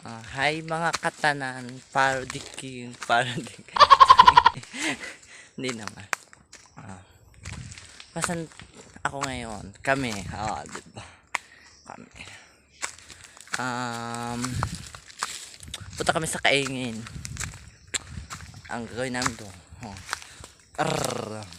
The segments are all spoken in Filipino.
Hi mga katanan, parody king, parody. Hindi naman. Ah, Pasan ako ngayon? Kami, diba? Kami. Um, Punta kami sa Kaingin. Ang gagawin namin doon.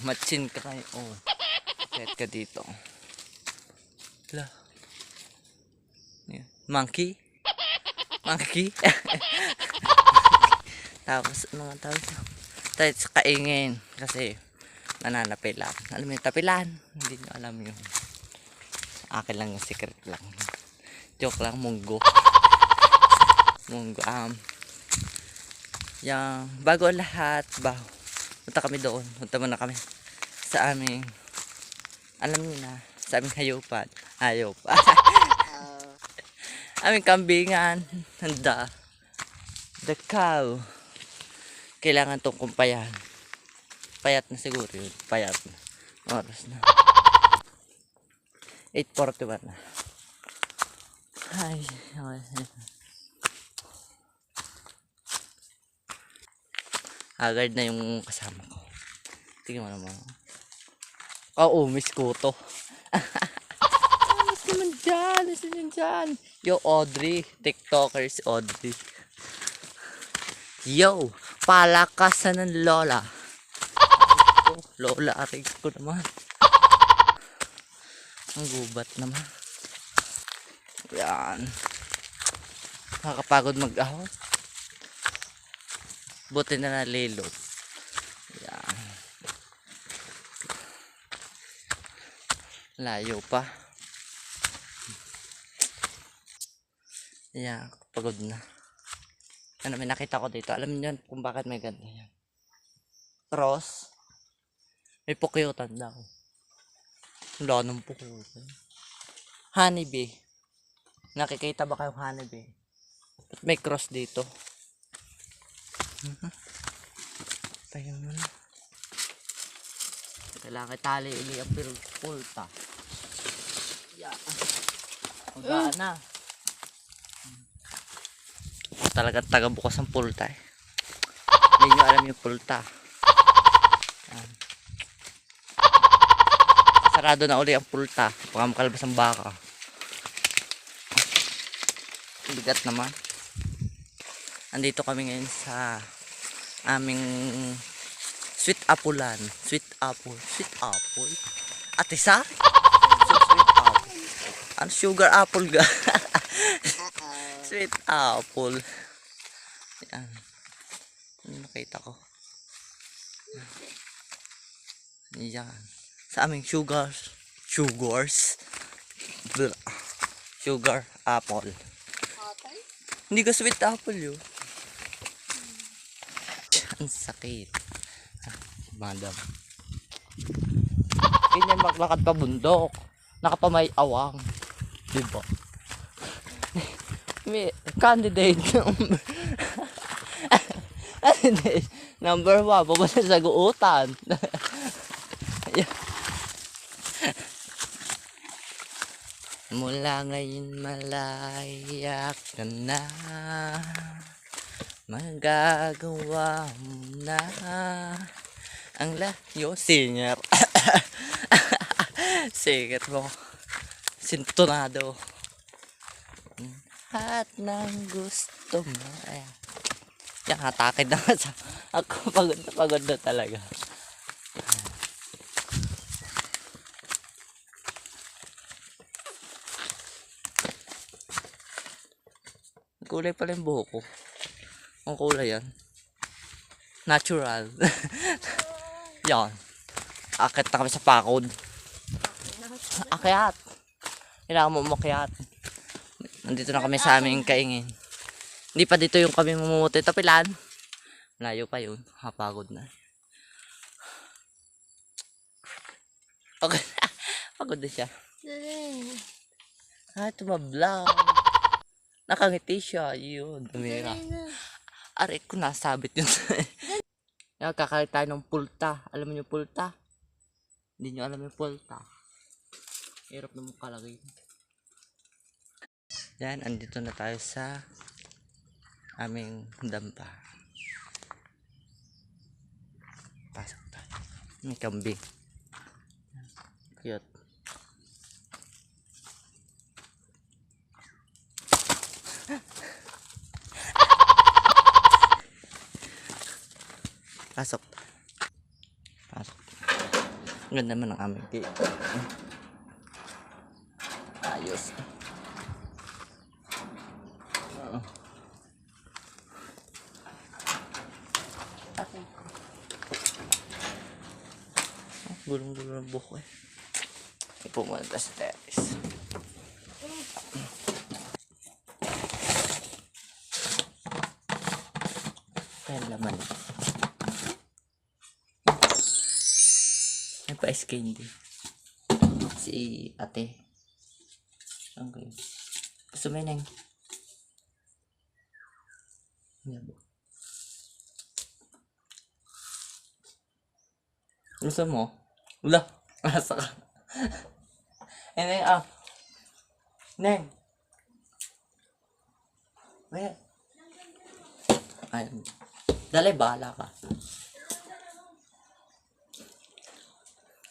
Matchin ka kayo. Kahit ka dito. Hala. Monkey? Monkey? Tapos, ano nga tawag ito? Tayo sa Kaingin. Kasi, nananapilan. Alam mo yung tapilan? Hindi nyo alam yun. Akin lang yung secret lang. Joke lang, munggo. Munggo. Yung, bago lahat, punta kami doon. Punta muna kami sa aming, alam niyo na, sa aming hayupan. Hayop. Aming kambingan. The cow. Kailangan tong kumpayan. Payat na siguro yun. Payat na. Oras na. 8:41 na. Ay, agad na yung kasama ko. Tingnan mo naman. Miss Kuto. Miss naman dyan. Miss naman dyan. Yo, Audrey. TikTokers Audrey. Yo, palakasan ng Lola. Lola, aray ko naman. Ang gubat naman. Yan. Nakakapagod mag-ahon. Buti na nalilot. Yan. Layo pa. Yan, pagod na. Ano, may nakita ko dito. Alam niyo kung bakit may ganda yan. Cross. May pukyutan daw. Wala nang pukyutan. Honeybee. Nakikita ba kayong honeybee? At may cross dito. Tayo mo na. Kailangan tali ili ang pulta. Yan. Magaan na. Talagang taga bukas ang pulta eh. Hindi nyo alam yung pulta. Yan. Sarado na uli ang pulta. Baka makalabas ang baka. Bigat naman. Andito kami ngayon sa aming sweet apple-an. Sweet apple. Sweet apple? Atisa? Sweet apple. Ano sugar apple ga? Sweet apple. Yan. Ano nakita ko? Yan. Sa aming sugars. Sugar apple. Hindi ka sweet apple yun. Ang sakit. Madam. Ganyan maglakad pa bundok. Nakapamay awang. Diba? May candidate number 1. Pupunta sa guutan. Mula ngayon malaya ka na, magagawa mo na ang layo. Singer. Singer mo. Sintonado. At ng gusto mo. Ayan. Yan, hatakid na sa ako. Pagod na talaga. Kulay pala yung buhok ko. Ang kulay yan. Natural. Yan. Akit na kami sa pakod. Akyat. Kailangan mo umakyat. Nandito na kami sa aming Kaingin. Hindi pa dito yung kami mamumuti. Tapilan. Layo pa yun. Pagod na. Okay. Pagod na siya. Tumablaw. Nakangiti siya. Yun. Tumira. Aray ko nasabit yun. Kakalit tayo ng pulta. Alam mo yung pulta? Hindi nyo alam yung pulta. Hirap na mong kalagay. Yan, andito na tayo sa aming dampa. Pasok tayo. May kambing. Cute. Pasok. Pasok. Ang ganda naman ang aming gate. Ayos. Gulong-gulong ng buhok eh. Pumunta sa terrace. Kaya laman. May pa-ice candy. Si ate. Saan kayo? Gusto mo yun, Neng? Gusto mo? Wala. Asa ka? Neng, Neng. Wait. Ay, dali, bahala ka.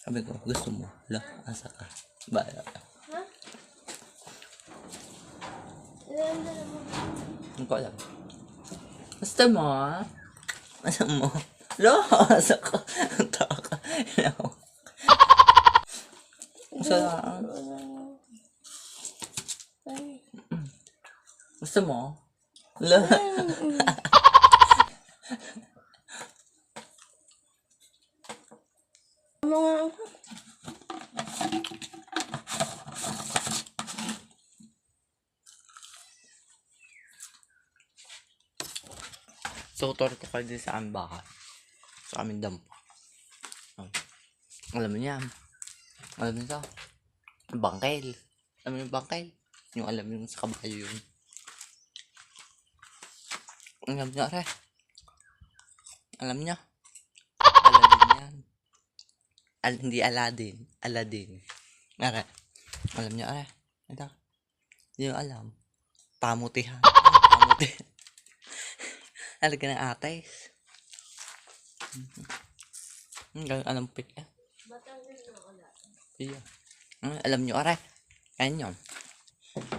Sabi ko, gusto mo? Wala. Asa ka? Bahala ka. Hindi ko alam. Gusto mo? Asa mo? Lo, asa ka? Ang tawa ka. Gusto lang. Gusto mo? Lo. Tutor ko kayo din sa aming baka. Sa aming dampa. Alam mo niya. Alam mo ito. Bangkel. Alam mo yung bangkel? Yung alam yung sa kabayo yun. Alam niya, are. Alam niya. Aladin yan. Hindi Aladin. Aladin. Are. Alam niya, are. Ito. Hindi yung alam. Pamutihan. Pamutihan. Alaga ng atais. Anong pick eh? Iya. Alam nyo, aray. Ayan yun.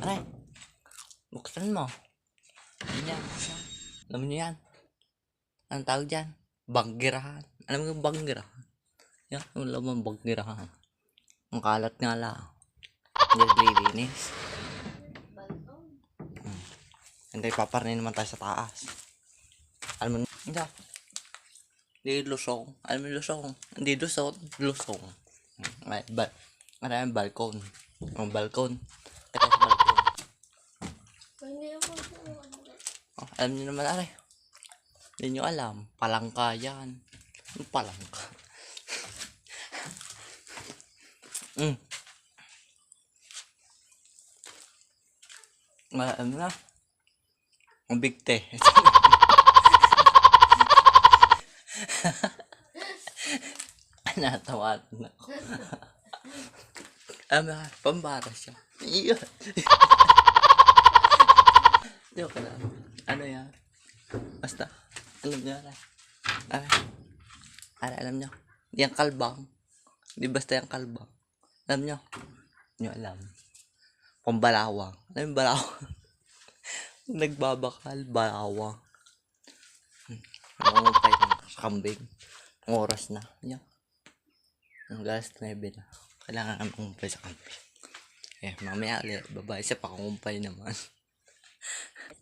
Aray. Buksan mo. Ayan. Alam nyo yan. Anong tawag dyan? Banggirahan. Alam mo yung banggirahan? Yan. Alam mo yung banggirahan. Ang kalat nga lang. Naglilinis. Hindi, paparnin naman tayo sa taas. Alam mo, hindi. Hindi lusong. Alam mo lusong. Hindi lusong. Lusong. Maraming balkon. Ang balkon. Ito sa balkon. Oh, alam niyo naman, aray. Hindi nyo alam. Palangka yan. Palangka. Alam na. Ang bigte. Natawa na ako. Pambara siya. Iyon. Joke lang. Ano yan? Basta. Alam niyo, alam niyo. Yung kalbang. Di basta yung kalbang. Alam niyo. Niyo alam. Pambalawang. Alam yung balawang? Nagbabakal. Balawang. Nangungumpay sa kambing. Ang oras na. Yan. Ang gas 9 na. Kailangan kami kumpay sa kambing. Eh, mamaya ulit. Babae siya pa kumpay naman.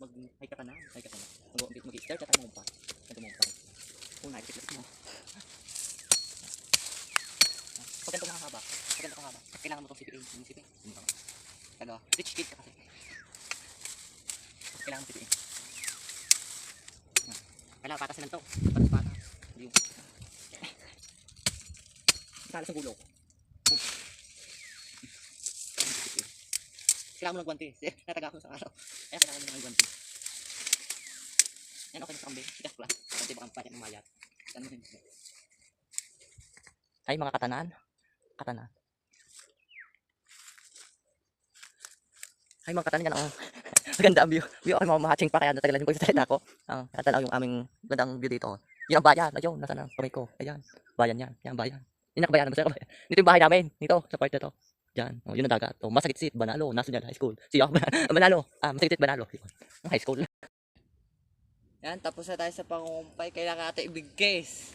Mag-hike ka na. Mag-start ka tayo magumpay. Mag-umpay. Una, i-click mo. Pag ganito kang haba. Kailangan mo itong CPA. Yung CPA. Talaga. Rich kid ka kasi. Kailangan mo CPA. Kailangan patasin lang ito. Patas. Hindi yung... Kalas ng gulok. Kailangan mo ng guwanti. Nataga ako sa araw. Kaya kailangan mo ng guwanti. Yan, okay na sa kambing. Tigas ko lang. Kasi baka pwede ng mayat. Ay, mga katanan. Ay, mga katanan yan. Maganda ang view. View ako mamahaching pa kaya natagalan yung pagsasalita ko. Katanaw yung aming gandang view dito. Yan ang bayan. Ayun, nasa na kamay ko. Ayan. Bayan yan. Yan ang bayan. Yan ang bayan. Masaya ka bayan. Dito yung bahay namin. Dito, sa part na to. Diyan. Yun ang dagat. Masagitsit, Banalo. National High School. Siya, Banalo. Masagitsit, Banalo. Ang high school. Yan, tapos na tayo sa pangumpay. Kailangan natin i-big case.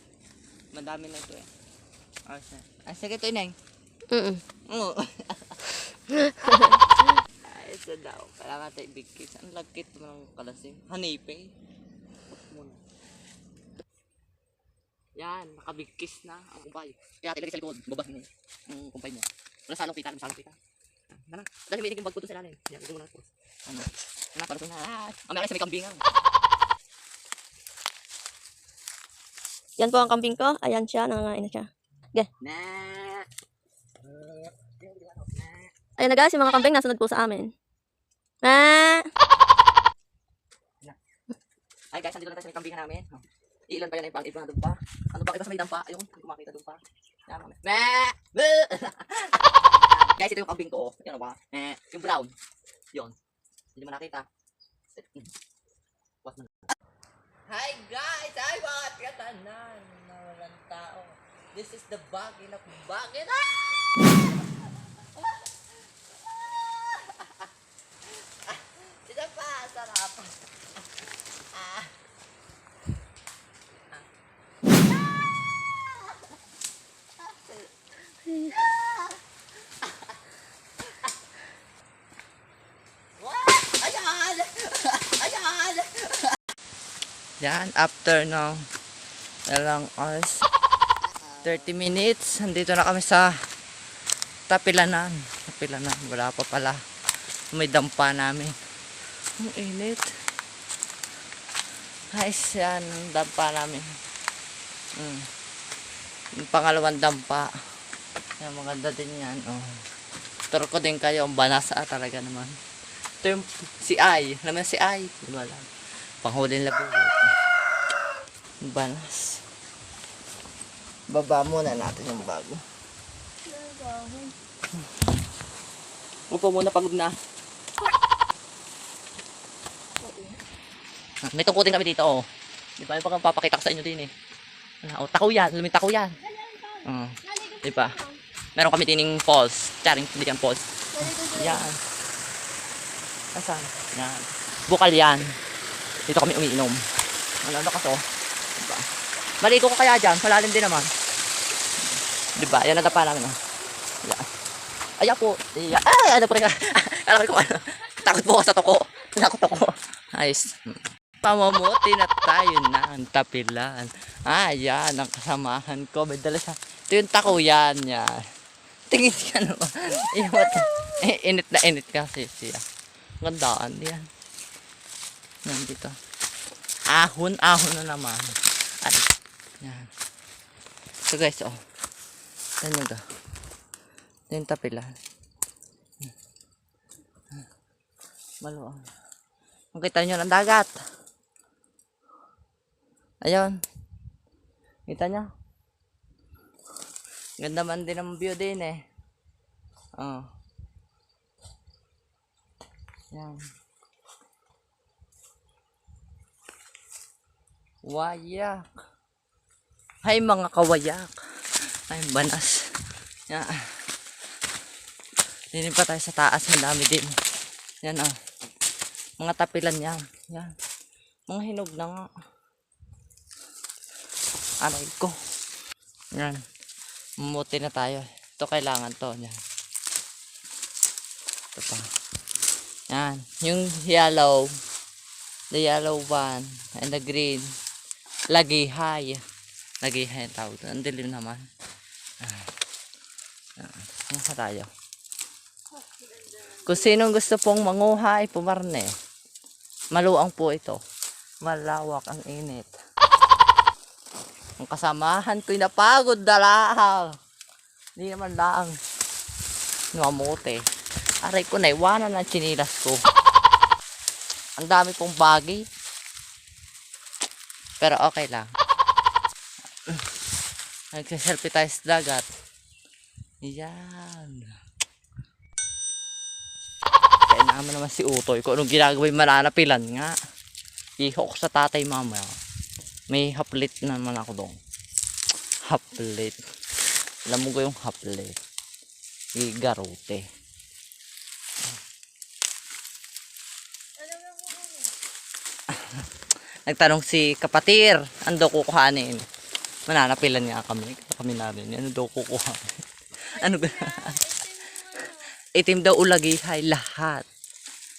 Madami na ito eh. Sige ito, Ineng. Oo. Ay, isa daw. Kailangan natin i-big case. Ang lagkit naman ng kalasing. Hanipay. Muna. Yan, nakabig kiss na ang kumpay. Kaya natin ilagay sa likod. Babas mo yung kumpay niya. Wala salong kita, salong kita. Ano? Dahil may inig yung bag ko doon sa ilalim. Yan, ito mo na po. Ano? Para ito na. Ang meron sa may kambingan. Yan po ang kambing ko. Ayan siya, nangangain na siya. Okay. Ayan na guys, yung mga kambing nasunod po sa amin. Ay guys, nandito na tayo sa may kambingan namin. Ilan pa yan yung pang-ibang dumpa. Ano ba iba sa may dampa? Ayun, hindi ko makita dumpa. Yan, guys, ito yung kambing ko. Yan ba? Yung brown. Yun. Hindi mo nakita. Hi guys! Hi mga katanan! Nawalan tao. This is the bagay na bagay na! Isa pa! Sarap! Ayan! Ayan! Yan, after ng ilang hours, 30 minutes, nandito na kami sa Tapilanan. Tapilanan, wala pa pala. May dampa namin. Ang init. Guys, yan, ang dampa namin. Yung pangalawang dampa. Yan, maganda din yan. Turo ko din kayo, ang banasa talaga naman. Ito yung si Ay. Alam mo si Ay? Di ba lang? Panghulin labuyo. Banas. Baba muna natin yung bago. Upo muna, pagod na. May tungkutin kami dito, oh. Di ba? Yung papakita ko sa inyo din, eh. Tako yan. Luming tako yan. Di ba? Meron kami tining falls. Charing, hindi yan falls. Yan. Asan? Yan. Bukal yan. Dito kami umiinom. Ano ka to? Diba? Maligo ko kaya dyan. Malalim din naman. Diba? Yan ang tapa namin. Yan. Ayan po. Ayan. Ay! Ano po rin ka? Alam ko ano. Takot po ako sa toko. Takot ako. Ayos. Pamamuti na tayo ng Tapilan. Yan. Ang kasamahan ko. May dala siya. Ito yung tako yan. Yan. Tingin siya naman. Init na init kasi siya. Gandaan yan. Nandito. Ahon na naman. Ay. Yan. So guys, Tignan nyo to. Ito yung Tapilan. Maluang. Makita nyo ng dagat. Ayun. Kita nyo? Ganda man din ang view din eh. Yan. Wayak. Hay mga kawayak. Ay banas. Yan. Dinin pa tayo sa taas. Madami din. Yan mga tapilan yan. Yan. Mga hinog na nga. Aray ko. Yan. Mamuti na tayo. Ito kailangan to. Yan. Ito pa. Yan. Yung yellow. The yellow one. And the green. Lagihay. Lagihay ang tawag. Ang dilim naman. Nasa tayo. Kung sinong gusto pong manguhay, pumarne. Maluang po ito. Malawak ang init. Ang kasamahan ko'y napagod dalahaw. Hindi naman lang. Nuamote. Aray ko, naiwanan ang chinilas ko. Ang dami pong bagay. Pero okay lang. Nagsiselfie tayo sa dagat. Yan. Kaya na Naman naman si Utoy ko. Anong ginagawa yung mananapilan nga. Ihok sa tatay mamaya. May haplit naman ako doon. Haplit. Alam mo ko yung haplit. Igarote. Nagtanong si Kapatir, ano daw kukuhanin? Mananapilan nga kami. Kami namin. Ano daw kukuhanin? Ano ba? Itim daw ulagay lahat.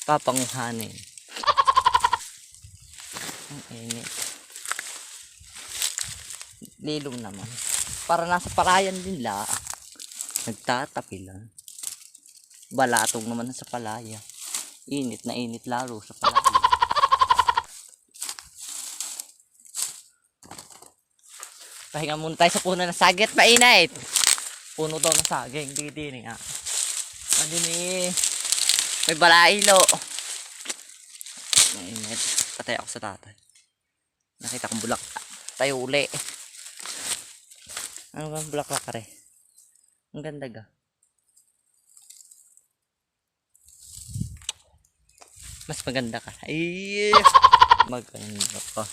Papanguhanin. Ang init. Lilong naman. Para nasa palayan din la. Nagtatapilan. Balatong naman sa palaya. Init na init lalo sa palaya. Pahinga muna tayo sa puno ng sagit. Mainit! Puno daw ng saging. Hindi nga. Ano ni? May balailo. Mainit. Patay ako sa tatay. Nakita kong bulak. Tayo uli. Ano bang bulak lakare? Ang ganda ga. Mas maganda ka. Ay! Maganda ka.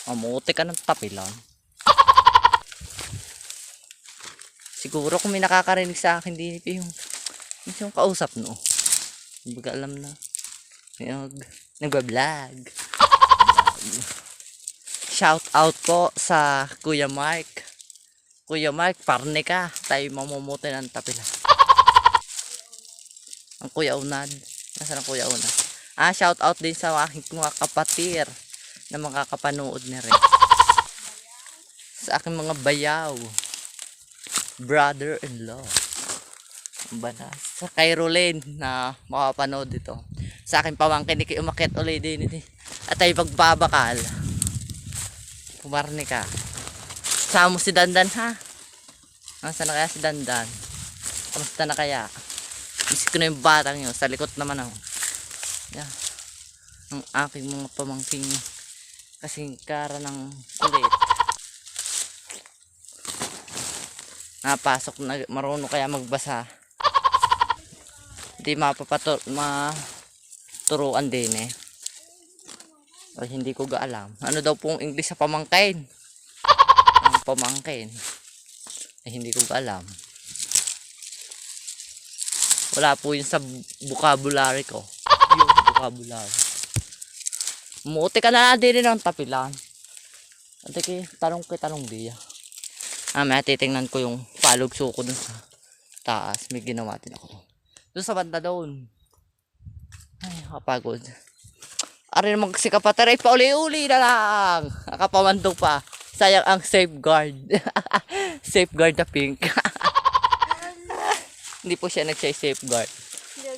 Amuti ka ng tapilan. Siguro kung may nakakarinig sa akin din yung kausap no. Hindi ba alam na. Nagbablog. Shout out po sa Kuya Mike. Kuya Mike, parne ka. Tayo mamumuti ng tapila. Ang Kuya Unad. Nasaan ang Kuya Unad? Shout out din sa aking mga kapatir na makakapanood na rin. Sa aking mga bayaw. Brother-in-law. Sa kay Rolene na makapanood dito. Sa akin pamangkin umakyat ulit din at ay pagbabakal. Pumarni ka. Sama mo si Dandan ha. Nasaan na kaya si Dandan? Kamusta na kaya? Isip ko na yung batang yun. Sa likod naman ako. Yeah. Ang aking mga pamangking kasing kara ng kulit. Napasok na marunong kaya magbasa. Hindi maturuan din eh. Ay, hindi ko alam. Ano daw pong English sa pamangkin? Ang pamangkin. Ay, hindi ko alam. Wala po yun sa vocabulary ko. Yung vocabulary. Umuti ka na din ng tapilan. Ate tanong diya. May titingnan ko yung palugso ko dun sa taas. May ginawa din ako. Doon sa banda doon. Ay, kapagod. Ari naman si Kapatir ay pauli-uli na lang. Nakapamandong pa. Sayang ang safeguard. Safeguard na pink. Hindi po siya nag-safeguard.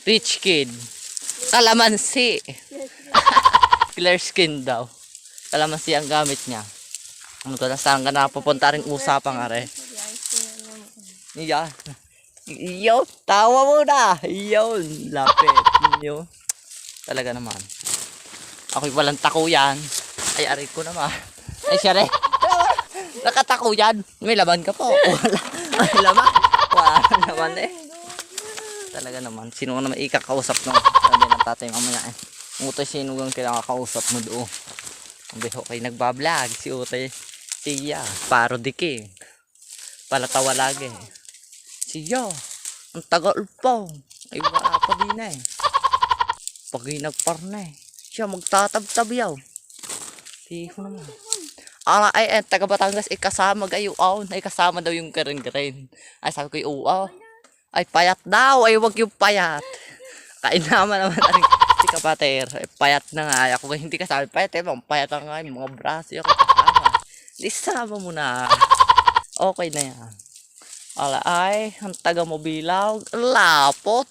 Rich kid. Kalamansi. Clear skin daw. Kalamansi ang gamit niya. Ano ka na saan ka na pupunta rin usapang are. Yan. Yo, tawa mo na. Yun, lapit. Yo. Talaga naman. Ako'y walang tako yan. Ay, aray ko naman. Ay, siya rin. Nakatako yan. May laman ka po. Wala. May laman. Wala naman eh. Talaga naman. Sino naman ikakausap nung sabi ng tatay mamaya eh. Utoy, sino yung kailangan kausap mo doon? Ang beho kayo nagbablog. Si Utoy. Siya. Parody king. Palatawa lagi. Siya. Ang tagal po. Ay wala pa din eh. Pag nagparna eh. Siya magtatab-tab yaw. Tiho naman. Ay, taga Batangas, kasama gayon. Ay, kasama daw yung karen-karen. Ay, sabi ko, ay, payat daw. Ay, wag yung payat. Kainama naman si Kapatir. Ay, payat na nga. Ay, ako hindi kasama. Payat eh, payat na nga. Mga braso ako kasama. Di sama mo na. Okay na yan. Ay, ang taga mo bilaw. Lapot.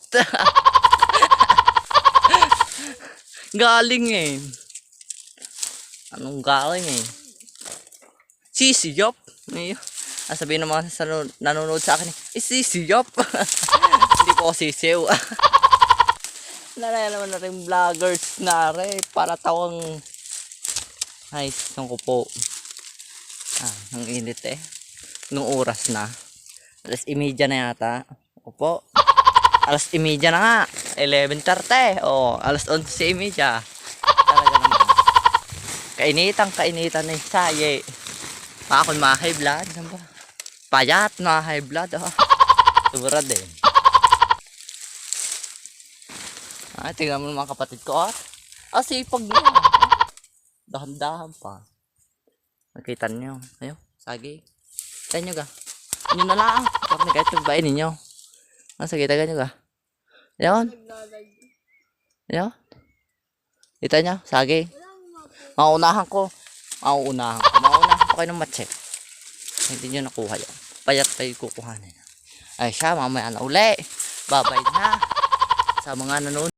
Galing eh. Anong galing eh? Sisiyop. Sabihin naman sa nanonood sa akin, sisiyop. Hindi po ako sisiw. Naraya naman na rin vloggers na rin. Para tawang ay, ko po. Ang init eh. Nung oras na. 1:30 na yata. Opo. 1:30 na nga. 11:30. Alas 11:30. Talaga naman. Kainitan eh. Saye. Ako mga high blood. Ano ba? Payat na high blood. Sobra din. Tingnan mo mga kapatid ko. Sipag niya. Dahan-dahan pa. Nakita niyo. Ayun, sagi. Tayo nyo ga. Ano na lang. Bakit na kahit yung bain ninyo. Sige, taga nyo ga. Ayun. Ayun. Kita nyo, sagi. Mauunahan ko. Mauunahan ko kayo ng matche. Hindi nyo nakuha yan. Payat pa yung kukuhanin. Ay siya, mamaya na uli. Babay na. Sa mga nanonood.